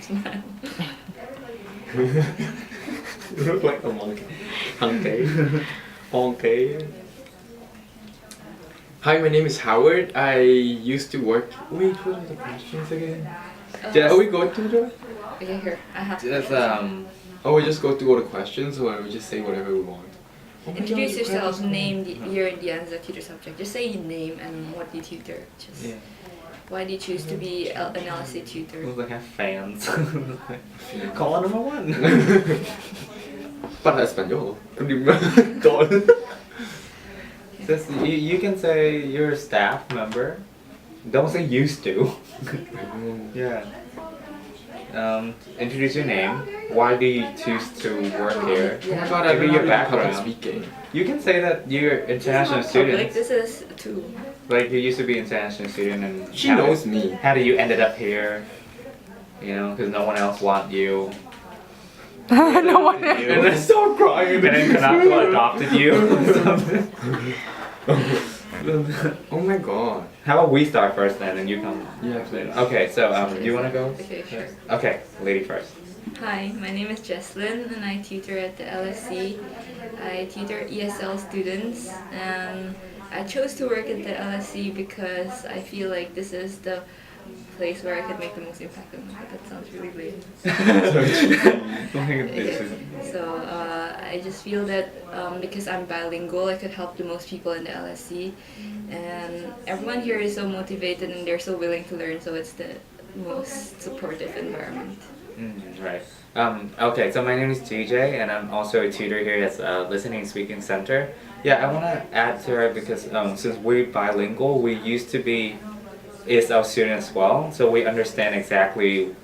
smile. You look like a monkey. Monkey. Monkey. Hi, my name is Howard. I used to work. Wait, what are the questions again? Are we going to the? Okay, here. I have to. Just Oh, we just go through all the questions, or we just say whatever we want. Oh my Introduce God, yourself, questions. name, year, and the Anza tutor subject. Just say your name and what you tutor. Just yeah. why do you choose to be an LSC tutor? Looks like I have fans. Caller number one. Para español. Todo. Just, you can say you're a staff member. Don't say used to. Yeah. Introduce your name. Why do you choose to work here? Oh my God, I Give me don't your know public background. speaking. You can say that you're international This is not public, student. this is too. Like you used to be international student and She how- knows me. How do you ended up here? You know, because no one else want you. No one. And I start crying. And then Kanako adopted you. Oh my God. How about we start first then, and you come Yeah, please. Okay, so do you want to go? Okay, sure. Okay, lady first. Hi, my name is Jeslyn and I tutor at the LSC. I tutor ESL students and I chose to work at the LSC because I feel like this is the place where I could make the most impact on them. That sounds really lame. So I just feel that because I'm bilingual, I could help the most people in the LSC, and everyone here is so motivated and they're so willing to learn. So it's the most supportive environment. Right. Okay, so my name is TJ, and I'm also a tutor here at Listening and Speaking Center. Yeah, I want to add to it because since we're bilingual, we used to be ESL students as well, so we understand exactly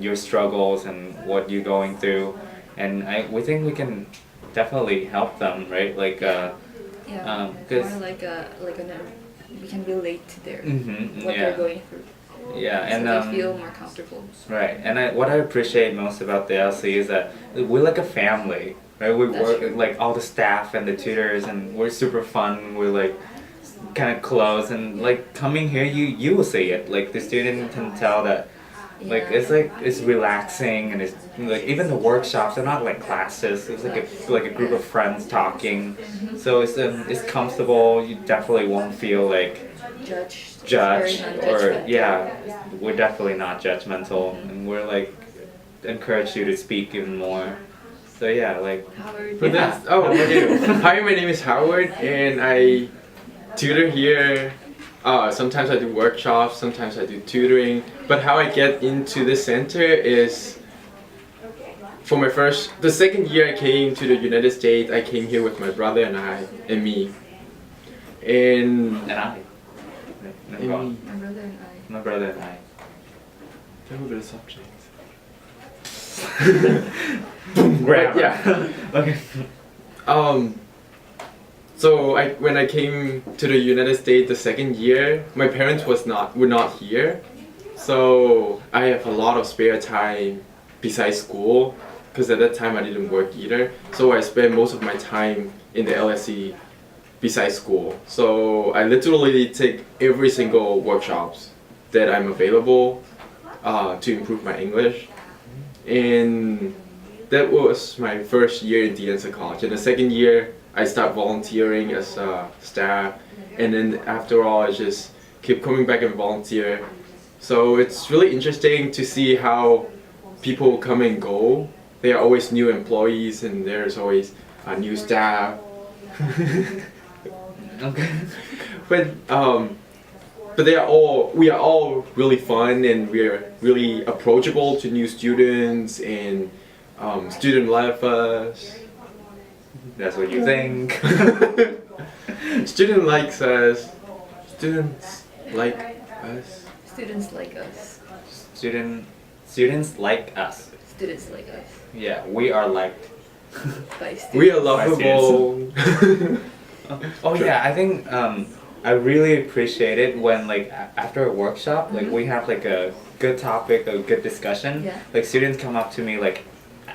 your struggles and what you're going through, and we think we can definitely help them, right? Like, Yeah, because more like we can relate to their what yeah, they're going through. yeah, So and they feel more comfortable. right, and what I appreciate most about the LC is that we're like a family, right? We That's work true. like all the staff and the tutors, and we're super fun. We're like kind of close, and like coming here, you will see it. Like the student can tell that, like it's relaxing, and it's like even the workshops are not like classes. It's like a group of friends talking, so it's comfortable. You definitely won't feel like Judged. judged Very or non-judgmental. yeah, we're definitely not judgmental, and we're like encourage you to speak even more. So yeah, like Howard, But Yeah. that's, oh, okay. Hi, my name is Howard, and I tutor here. Sometimes I do workshops, sometimes I do tutoring. But how I get into the center is for the second year I came to the United States. I came here with my brother and me. And I. No and problem. me. my brother and I. My brother and I. That would be the subject. Grammar. Yeah. Okay. So when I came to the United States the second year, my parents were not here, so I have a lot of spare time besides school, because at that time I didn't work either. So I spent most of my time in the LSC besides school. So I literally take every single workshops that I'm available to improve my English, and that was my first year in Anza College. And the second year, I start volunteering as a staff, and then after all, I just keep coming back and volunteer. So it's really interesting to see how people come and go. There are always new employees, and there's always a new staff. Okay. But we are all really fun, and we're really approachable to new students, and student love us. That's what you think. Student likes us. Students like us. Students like us. Students like us. Students like us. Yeah, we are liked. By students. We are lovable. Oh yeah, I think I really appreciate it when like after a workshop, like we have like a good topic, a good discussion. Yeah. Like students come up to me like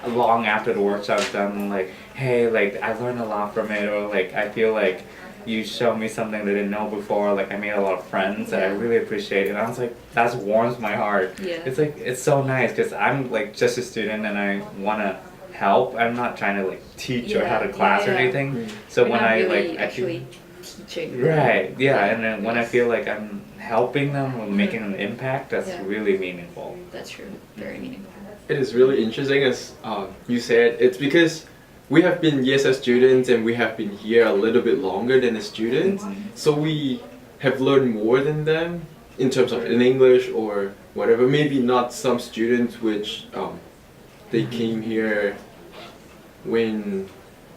long after the workshop's done, like, hey, like I learned a lot from it, or like I feel like you showed me something that I didn't know before. Like I made a lot of friends that I Yeah. really appreciate, and I was like, that warms my heart. Yeah. It's like it's so nice because I'm like just a student and I wanna help. I'm not trying to like teach or how to Yeah, class or yeah. anything. So We're when not I really like I feel, actually teaching. right, yeah, and then when I Yes. feel like I'm helping them or making an impact, that's Yeah. really meaningful. That's true. Very meaningful. It is really interesting, as you said. It's because we have been ESL students and we have been here a little bit longer than the students, so we have learned more than them in terms of in English or whatever. Maybe not some students which they came here when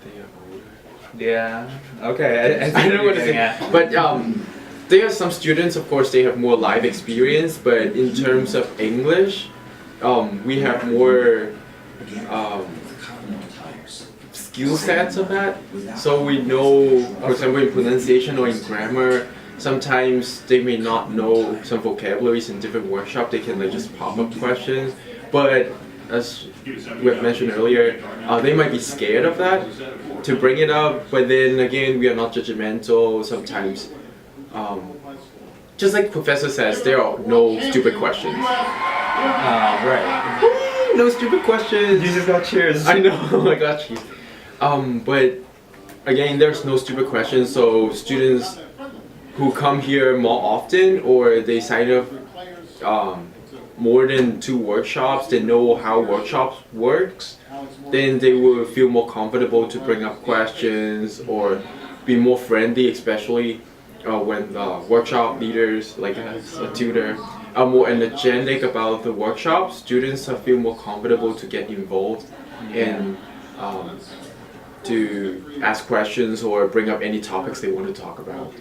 they are older. Yeah. Okay. I I don't know what to you're say, getting at. but there are some students, of course, they have more life experience, but in terms of English, we have more skill sets of that. So we know, for example, in pronunciation or in grammar, sometimes they may not know some vocabularies in different workshops. They can like just pop up questions, but as we have mentioned earlier, they might be scared of that to bring it up. But then again, we are not judgmental. Sometimes, just like Professor says, there are no stupid questions. Right. No stupid questions. You just got cheers. I know, I got you. But again, there's no stupid questions. So students who come here more often, or they sign up more than 2 workshops, they know how workshops works, then they will feel more comfortable to bring up questions or be more friendly, especially when the workshop leaders, like as a tutor, are more energetic about the workshop. Students feel more comfortable to get involved and to ask questions or bring up any topics they want to talk about.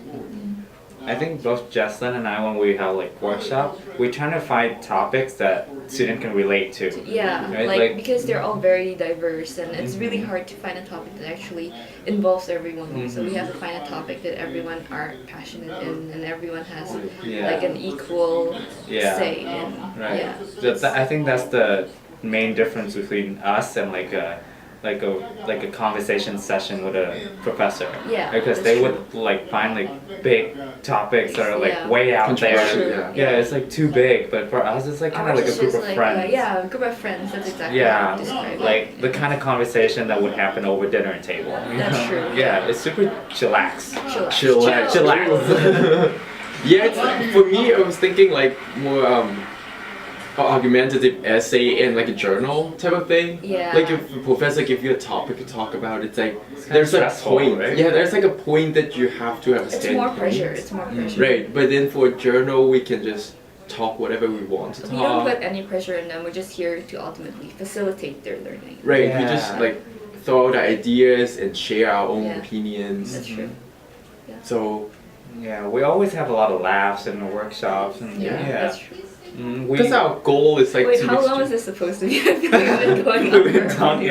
I think both Jeslyn and I, when we have like workshop, we're trying to find topics that student can relate to. Yeah, Right, like because they're all very diverse and it's really hard to find a topic that actually involves everyone. So we have to find a topic that everyone are passionate in and everyone has Yeah. like an equal Yeah. say in. Right. Yeah. I think that's the main difference between us and like a conversation session with a professor. Yeah, Because that's they true. would like find like big topics that are like Yeah. way out there. Controversial, Yeah, it's like too big. But for us, it's like kind of Ours like a is group just of like, friends. yeah, a group of friends. That's exactly how Yeah, I describe it. like the kind of conversation that would happen over dinner table. you That's know? true. Yeah, it's super chillax. Chillax. Chillax. Yeah, it's, for me, I was thinking like more argumentative essay and like a journal type of thing. Yeah. Like if a professor gives you a topic to talk about, it's like kinda there's a stressful, point. right? Yeah, there's like a point that you have to have a It's standpoint. more pressure. It's more pressure. Right, but then for a journal, we can just talk whatever we want to We don't talk. put any pressure on them. We're just here to ultimately facilitate their learning. Right, we just Yeah. like throw out the ideas and share our own Yeah. opinions. That's true. So, Yeah, we always have a lot of laughs in the workshops and Yeah, yeah. that's true. We because our goal is like Wait, to how make long stu- is this supposed to be? I feel like we've been going on We've been for- talking